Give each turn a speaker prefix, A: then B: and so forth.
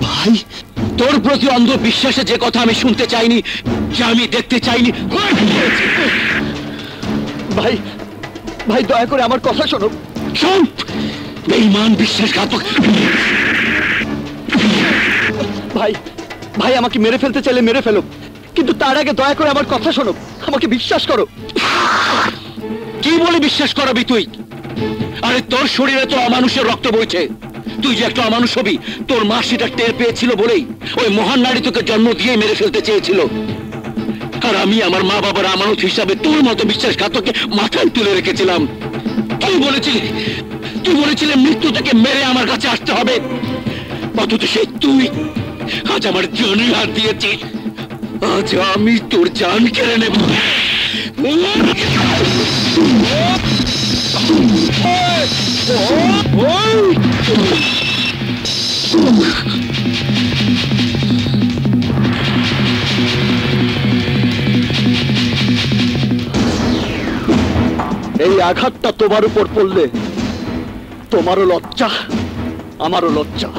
A: ভাই, তোর প্রতি অন্ধ বিশ্বাসে যে কথা আমি শুনতে চাইনি, যে আমি দেখতে চাইনি। ভাই ভাই, দয়া করে আমার কথা শোনো। শোন, বেঈমান বিশ্বাসঘাতক। ভাই ভাই, আমাকে মেরে ফেলতে চাইলে মেরে ফেলো, কিন্তু তার আগে দয়া করে আমার কথা শোনো, আমাকে বিশ্বাস করো। কি বলে বিশ্বাস করাবি তুই? আরে তোর শরীরে তো অমানুষের রক্ত বইছে। তুই যে একটা অমানুষ হবি, তোর মা সেটা টের পেয়েছিল বলেই ওই মহান নারী তোকে জন্ম দিয়ে মেরে ফেলতে চেয়েছিল। আর আমি আমার মা বাবার আমানত হিসাবে তোর মতো বিশ্বাসঘাতককে মাথায় তুলে রেখেছিলাম। তুই বলেছিলি মৃত্যু থেকে মেরে আমার কাছে আসতে হবে, অথচ সেই তুই আজ আমার জানে হাত দিয়েছিস। আজ আমি তোর জান কেড়ে নেব। এই আঘাতটা তোমার উপর পড়লে তোমারও লজ্জা, আমারও লজ্জা।